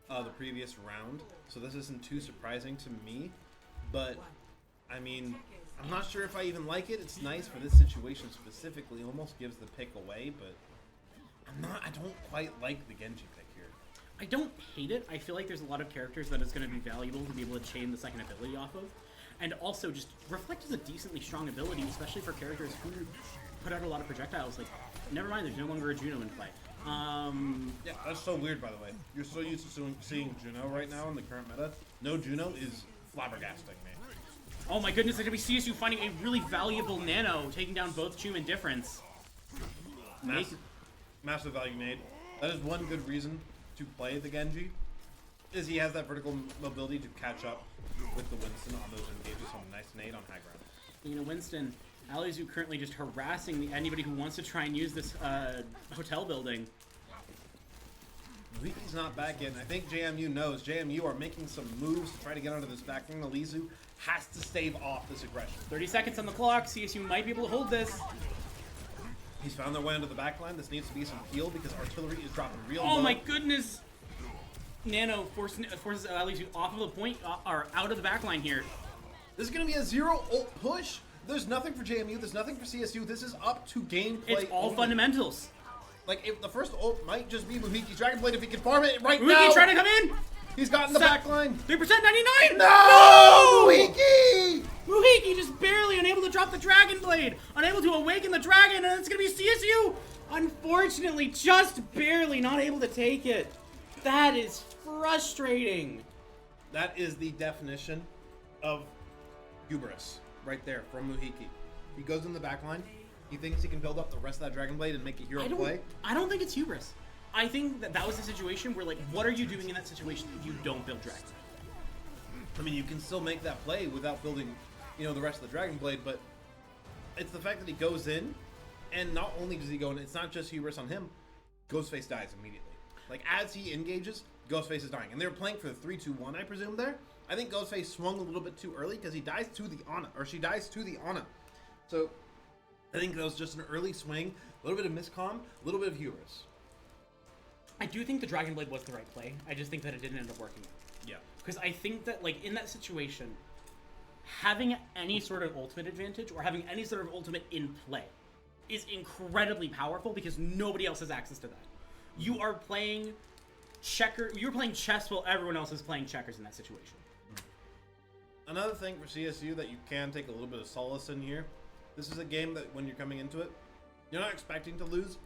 the previous round, so this isn't too surprising to me. But I mean, I'm not sure if I even like it. It's nice for this situation specifically. It almost gives the pick away, but I don't quite like the Genji pick here. I don't hate it. I feel like there's a lot of characters that it's going to be valuable to be able to chain the second ability off of. And also, just Reflect is a decently strong ability, especially for characters who put out a lot of projectiles. Never mind, there's no longer a Juno in play. Yeah, that's so weird, by the way. You're so used to seeing Juno right now in the current meta. No Juno is flabbergasting me. Oh my goodness, there's going to be CSU finding a really valuable Nano, taking down both Chum and Difference. Massive value nade. That is one good reason to play the Genji, is he has that vertical mobility to catch up with the Winston on those engages. So nice nade on high ground. Winston, Alizu currently just harassing anybody who wants to try and use this hotel building. He's not back yet, and I think JMU knows. JMU are making some moves to try to get onto this back ring. Alizu has to stave off this aggression. 30 seconds on the clock. CSU might be able to hold this. He's found their way onto the back line. This needs to be some heal because artillery is dropping real low. Oh my goodness! Nano forces Alizu off of the point, or out of the back line here. This is going to be a 0 ult push. There's nothing for JMU. There's nothing for CSU. This is up to gameplay. It's all only. fundamentals. If the first ult might just be Muhiki's Dragon Blade if he can farm it right now. Muhiki trying to come in. He's gotten the back line. 3% 99. No! Muhiki! Muhiki just barely unable to drop the Dragon Blade. Unable to awaken the dragon, and it's going to be CSU. Unfortunately, just barely not able to take it. That is frustrating. That is the definition of hubris right there from Muhiki. He goes in the back line. He thinks he can build up the rest of that Dragon Blade and make a hero play. I don't think it's hubris. I think that was a situation where, what are you doing in that situation if you don't build Dragon? I mean, you can still make that play without building, the rest of the Dragon Blade, but it's the fact that he goes in And not only does he go in, it's not just hubris on him. Ghostface dies immediately. Like, as he engages, Ghostface is dying. And they were playing for the 3-2-1, I presume, there. I think Ghostface swung a little bit too early because he dies to the Ana, or she dies to the Ana. So, I think that was just an early swing, a little bit of miscomm, a little bit of hubris. I do think the Dragon Blade was the right play. I just think that it didn't end up working. Yeah. Because I think that, like, in that situation, having any sort of ultimate advantage or having any sort of ultimate in play is incredibly powerful because nobody else has access to that. You are playing you're playing chess while everyone else is playing checkers in that situation. Another thing for CSU that you can take a little bit of solace in here, this is a game that when you're coming into it, you're not expecting to lose,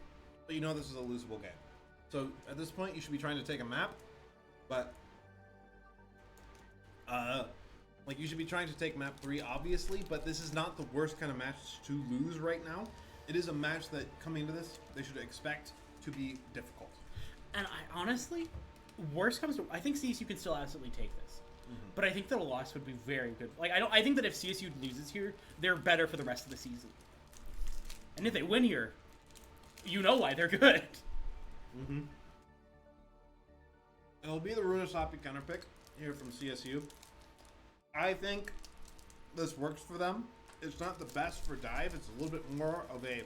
but you know this is a losable game. So at this point, you should be trying to take a map, but like you should be trying to take map 3, obviously, but this is not the worst kind of match to lose right now. It is a match that coming into this, they should expect to be difficult. And I honestly, worst comes to, I think CSU can still absolutely take this. But I think that a loss would be very good. Like, I think that if CSU loses here, they're better for the rest of the season. And if they win here, you know why they're good. It'll be the Runasapi counterpick here from CSU. I think this works for them. It's not the best for dive. It's a little bit more of a...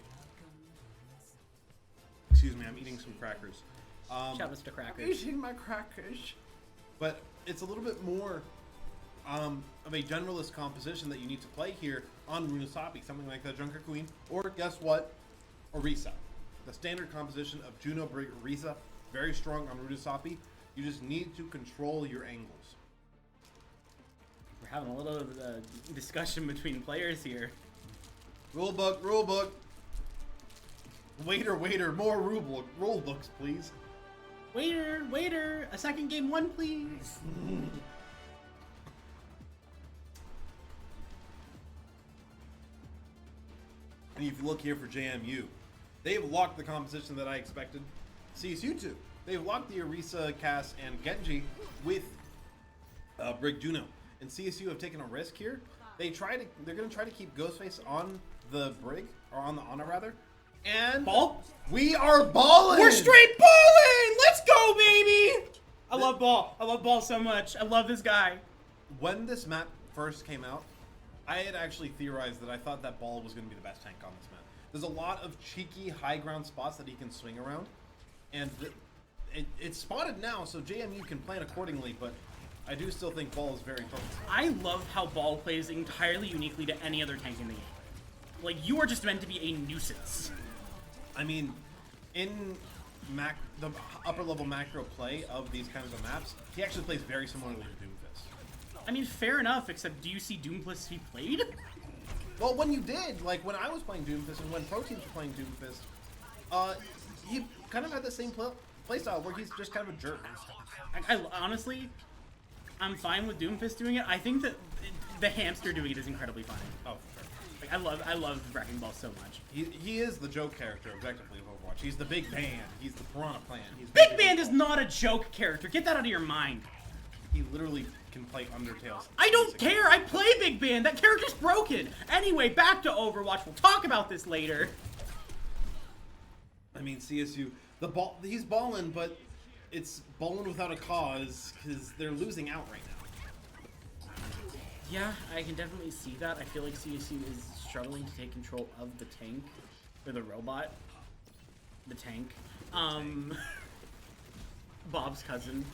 Excuse me, I'm eating some crackers. Shout out to Crackers. I'm eating my crackers. But it's a little bit more of a generalist composition that you need to play here on Runasapi. Something like the Junker Queen. Or, guess what? Orisa. The standard composition of Juno, Brig, Orisa. Very strong on Runasapi. You just need to control your angles. We're having a little discussion between players here. Rulebook, rulebook. Waiter, more rule books, please. Waiter, a second game 1, please. And if you look here for JMU, they've locked the composition that I expected CSU to. They've locked the Orisa, Cass, and Genji with Brig Juno. And CSU have taken a risk here. They're going to try to keep Ghostface on the Brig, or on the Ana rather. And Ball? We are balling! We're straight balling! Let's go, baby! I love Ball. I love Ball so much. I love this guy. When this map first came out, I had actually theorized that I thought that Ball was going to be the best tank on this map. There's a lot of cheeky high ground spots that he can swing around. And it's spotted now, so JMU can plan accordingly, but I do still think Ball is very focused. I love how Ball plays entirely uniquely to any other tank in the game. Like, you are just meant to be a nuisance. I mean, in the upper level macro play of these kinds of maps, he actually plays very similarly to Doomfist. I mean, fair enough, except do you see Doomfist be played? Well, when you did, like when I was playing Doomfist and when pro teams were playing Doomfist, he kind of had the same playstyle where he's just kind of a jerk. I honestly, I'm fine with Doomfist doing it. I think that the hamster doing it is incredibly funny. Oh, for sure. Like, I love Wrecking Ball so much. He is the joke character, objectively, of Overwatch. He's the big band. He's the Piranha Plant. He's Big Band is not a joke character. Get that out of your mind. He literally can play Undertale. I don't care. I play Big Band. That character's broken. Anyway, back to Overwatch. We'll talk about this later. I mean, CSU, he's balling, but it's balling without a cause because they're losing out right now. Yeah, I can definitely see that. I feel like CSU is struggling to take control of the tank, or the robot. The tank. Bob's cousin.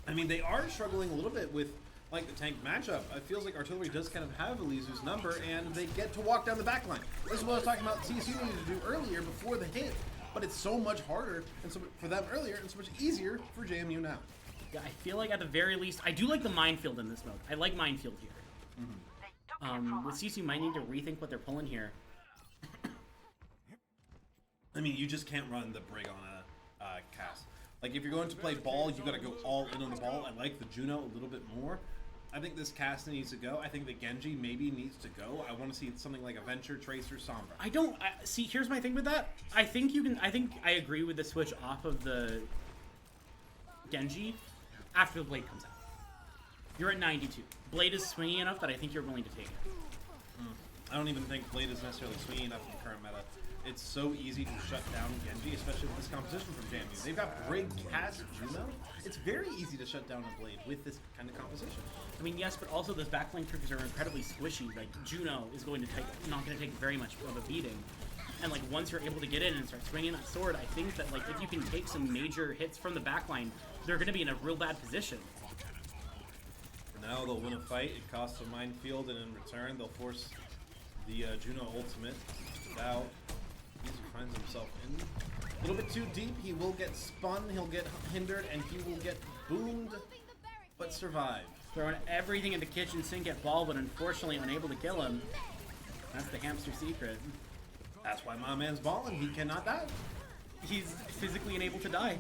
I mean, they are struggling a little bit with, like, the tank matchup. It feels like Artillery does kind of have Elizu's number, and they get to walk down the back line. This is what I was talking about CSU needed to do earlier before the hit, but it's so much harder and so for them earlier, and so much easier for JMU now. Yeah, I feel like at the very least, I do like the minefield in this mode. I like minefield here. With CSU might need to rethink what they're pulling here. I mean, you just can't run the Brig on a cast. Like, if you're going to play ball, you got to go all in on the ball. I like the Juno a little bit more. I think this cast needs to go. I think the Genji maybe needs to go. I want to see something like Adventure, Tracer, Sombra. See, here's my thing with that. I think I agree with the switch off of the Genji after the Blade comes out. You're at 92. Blade is swingy enough that I think you're willing to take it. I don't even think Blade is necessarily swingy enough in the current meta. it's so easy to shut down Genji, especially with this composition from JMU. They've got Brig, Cass, Juno. It's very easy to shut down a Blade with this kind of composition. I mean, yes, but also those backline triggers are incredibly squishy. Like, Juno is not going to take very much of a beating. And, like, once you're able to get in and start swinging that sword, I think that, like, if you can take some major hits from the backline, they're going to be in a real bad position. For now, they'll win a fight. It costs a minefield, and in return, they'll force the Juno ultimate out. He finds himself in a little bit too deep. He will get spun, he'll get hindered, and he will get boomed, but survive. Throwing everything in the kitchen sink at Ball, but unfortunately unable to kill him. That's the hamster secret. That's why my man's balling. He cannot die. He's physically unable to die.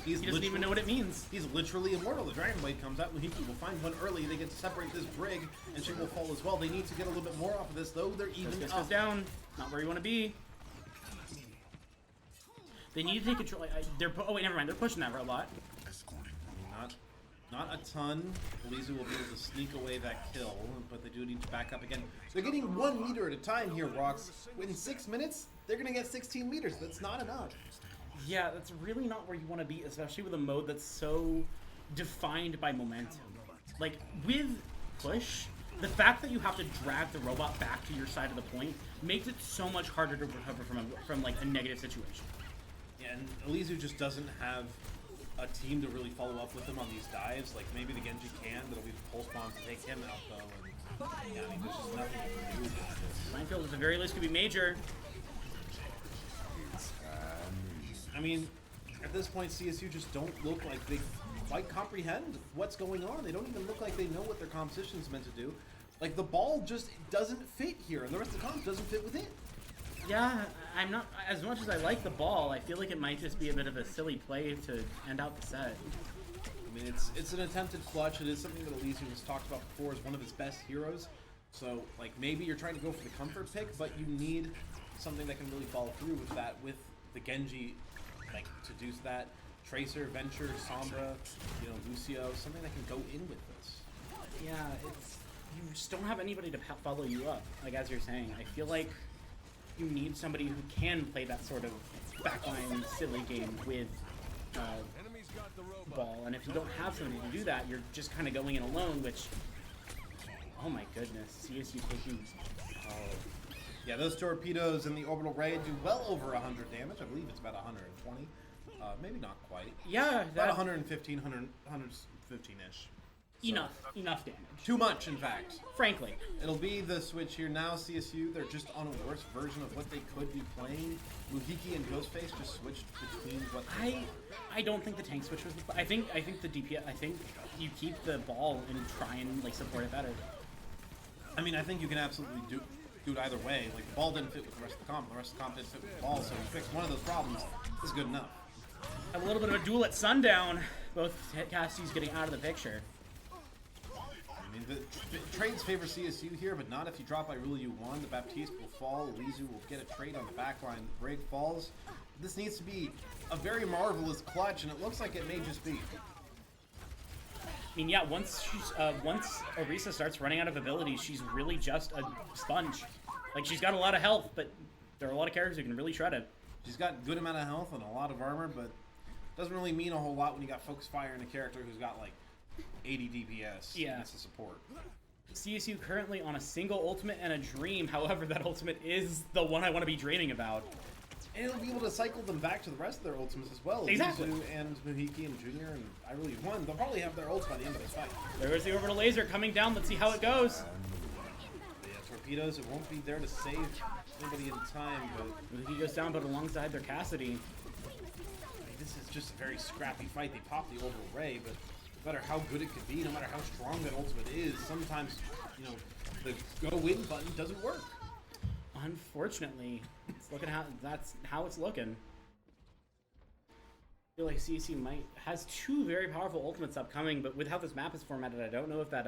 He doesn't even know what it means. He's literally immortal. The Dragon Blade comes out. Muhiki will find one early. They get to separate this Brig, and she will fall as well. They need to get a little bit more off of this, though. They're even This up. goes down. Not where you want to be. They need to take control. Oh wait, never mind. They're pushing that robot. Not a ton. Elizu will be able to sneak away that kill, but they do need to back up again. They're getting 1 meter at a time here, Rocks. In 6 minutes, they're going to get 16 meters. That's not enough. Yeah, that's really not where you want to be, especially with a mode that's so defined by momentum. Like, with push, the fact that you have to drag the robot back to your side of the point makes it so much harder to recover from like, a negative situation. Yeah, and Elizu just doesn't have a team to really follow up with him on these dives. Like, maybe the Genji can, but it'll be the pulse bomb to take him out, though. And, yeah, I mean, there's just nothing you can do with this. Minefield at the very least could be major. I mean, at this point, CSU just don't look like they quite comprehend what's going on. They don't even look like they know what their composition's meant to do. Like, the ball just doesn't fit here, and the rest of the comp doesn't fit with it. Yeah, I'm not, as much as I like the ball, I feel like it might just be a bit of a silly play to end out the set. I mean, it's an attempted clutch. It is something that Elizu has talked about before as one of his best heroes. So, like, maybe you're trying to go for the comfort pick, but you need something that can really follow through with that, with the Genji, like, to do that. Tracer, Venture, Sombra, you know, Lucio, something that can go in with this. Yeah, you just don't have anybody to follow you up, like as you're saying. I feel like you need somebody who can play that sort of backline silly game with ball, and if you don't have somebody to do that, you're just kind of going in alone, which, oh my goodness, CSU taking, Yeah, those torpedoes in the orbital ray do well over 100 damage. I believe it's about 120. Maybe not quite. yeah, About 115, 115-ish. Enough damage. Too much, in fact. Frankly. It'll be the switch here now. CSU, they're just on a worse version of what they could be playing. Muhiki and Ghostface just switched between what I don't think the tank switch was. I think the DPS. I think you keep the ball and try and like support it better. I mean, I think you can absolutely do it either way. Like, the ball didn't fit with the rest of the comp. The rest of the comp didn't fit with the ball, so you fix one of those problems. This is good enough. A little bit of a duel at sundown. Both Cassidy's getting out of the picture. I mean, the trades favor CSU here, but not if you drop by rule U1. The Baptiste will fall. Elizu will get a trade on the backline. Brig falls. This needs to be a very marvelous clutch, and it looks like it may just be. I mean, yeah, once Orisa starts running out of abilities, she's really just a sponge. Like, she's got a lot of health, but there are a lot of characters who can really shred it. She's got a good amount of health and a lot of armor, but doesn't really mean a whole lot when you got focus fire and a character who's got like 80 DPS. Yeah. That's a support. CSU currently on a single ultimate and a dream. However, that ultimate is the one I want to be dreaming about. And it'll be able to cycle them back to the rest of their ultimates as well. Exactly. Elizu and Muhiki and Junior and I really won. They'll probably have their ults by the end of this fight. There's the orbital laser coming down. Let's see how it goes. Yeah, torpedoes. It won't be there to save anybody in time, but He goes down, but alongside their Cassidy. this is just a very scrappy fight. They pop the orbital ray, but no matter how good it could be, no matter how strong that ultimate is, sometimes, you know, the go win button doesn't work. Unfortunately, that's how it's looking. I feel like CSU has two very powerful ultimates upcoming, but with how this map is formatted, I don't know if that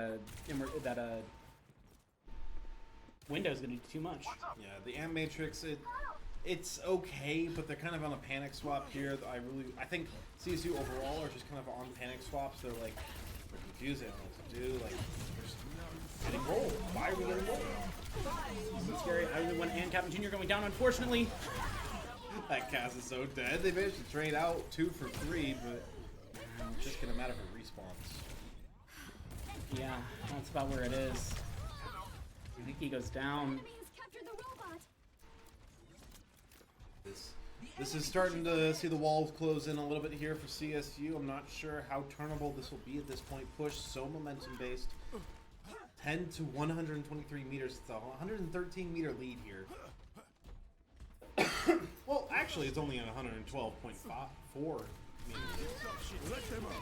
window is going to do too much. Yeah, the Amp Matrix, it's okay, but they're kind of on a panic swap here. I think CSU overall are just kind of on panic swaps. They're like, they're confused, they don't know what to do. Like, they're just getting rolled. Why are we getting rolled? It's scary. I really want and Captain Junior going down, unfortunately. That cast is so dead. They managed to trade out 2 for 3, but it's just gonna matter for respawns. Yeah, that's about where it is. I think he goes down. This is starting to see the walls close in a little bit here for CSU. I'm not sure how turnable this will be at this point. Push so momentum based. 10 to 123 meters. It's a 113 meter lead here. Well, actually, it's only at 112.4 meters.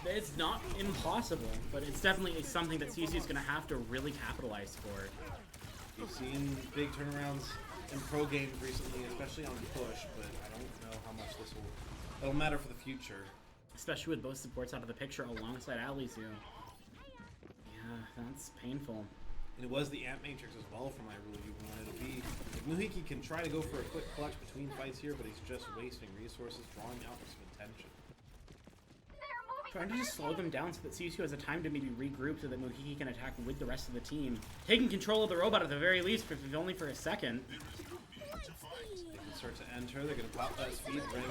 It's not impossible, but it's definitely something that CSU is going to have to really capitalize for. We've seen big turnarounds in pro games recently, especially on push, but I don't know how much it'll matter for the future. Especially with both supports out of the picture alongside Alizu. Yeah, that's painful. And it was the Ant Matrix as well for my review we wanted to be. Muhiki can try to go for a quick clutch between fights here, but he's just wasting resources, drawing out some attention. Trying to just slow them down so that CSU has a time to maybe regroup so that Muhiki can attack with the rest of the team. Taking control of the robot at the very least, if only for a second. They can start to enter, they're going to pop that speed ring.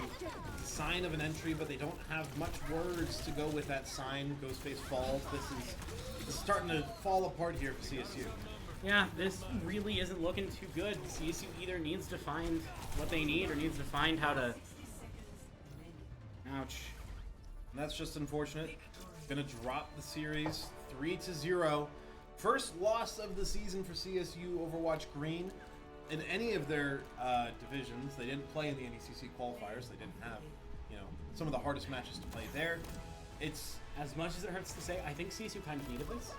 It's a sign of an entry, but they don't have much words to go with that sign. Ghostface falls. This is starting to fall apart here for CSU. Yeah, this really isn't looking too good. CSU either needs to find what they need or needs to find how to... Ouch. And that's just unfortunate. Gonna drop the series 3-0. First loss of the season for CSU Overwatch Green. In any of their divisions, they didn't play in the NECC qualifiers. They didn't have, some of the hardest matches to play there. It's as much as it hurts to say, I think CSU kind of needed this.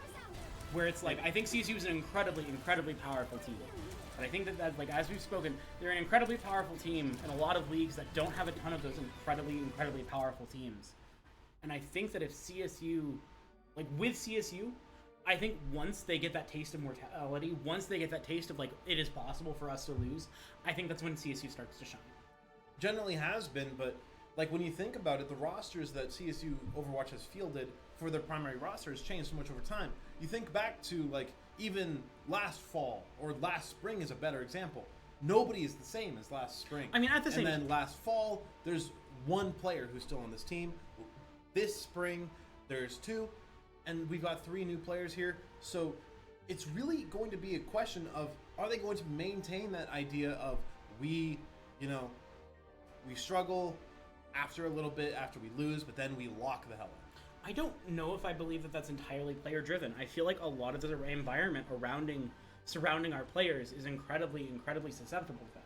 Where it's like, I think CSU is an incredibly, incredibly powerful team. But I think that, like, as we've spoken, they're an incredibly powerful team in a lot of leagues that don't have a ton of those incredibly, incredibly powerful teams. And I think that if CSU, like, with CSU, I think once they get that taste of mortality, once they get that taste of, like, it is possible for us to lose, I think that's when CSU starts to shine. Generally has been, but, like, when you think about it, the rosters that CSU Overwatch has fielded for their primary roster has changed so much over time. You think back to, like, even last fall, or last spring is a better example. Nobody is the same as last spring. I mean, at the same... And then last fall, there's one player who's still on this team. This spring, there's 2, and we've got 3 new players here. So it's really going to be a question of, are they going to maintain that idea of we struggle after a little bit, after we lose, but then we lock the hell in? I don't know if I believe that that's entirely player-driven. I feel like a lot of the environment surrounding our players is incredibly, incredibly susceptible to that.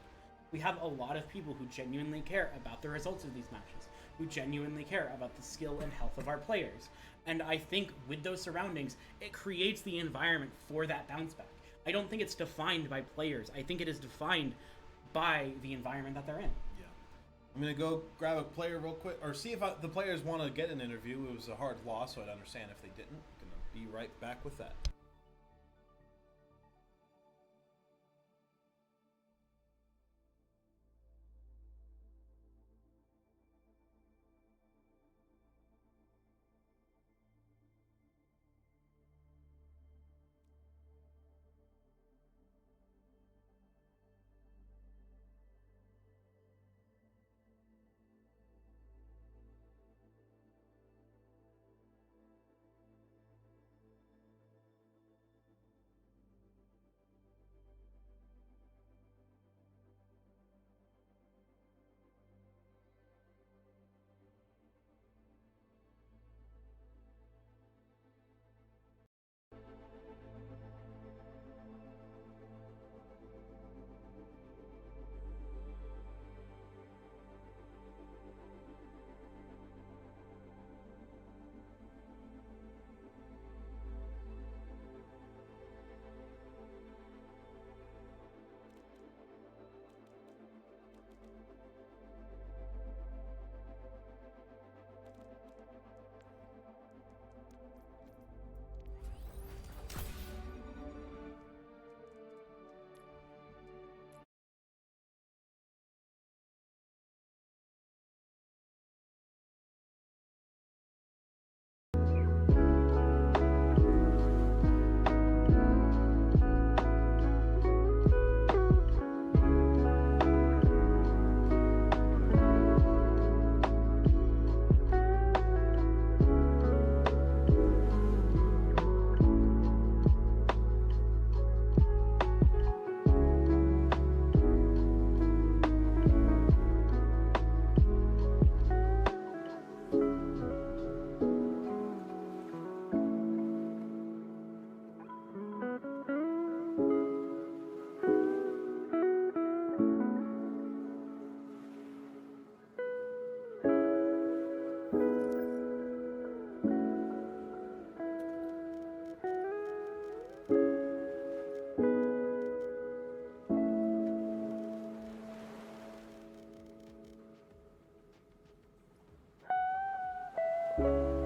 We have a lot of people who genuinely care about the results of these matches, who genuinely care about the skill and health of our players. And I think with those surroundings, it creates the environment for that bounce back. I don't think it's defined by players. I think it is defined by the environment that they're in. I'm going to go grab a player real quick, or see if the players want to get an interview. It was a hard loss, so I'd understand if they didn't. I'm going to be right back with that. Bye.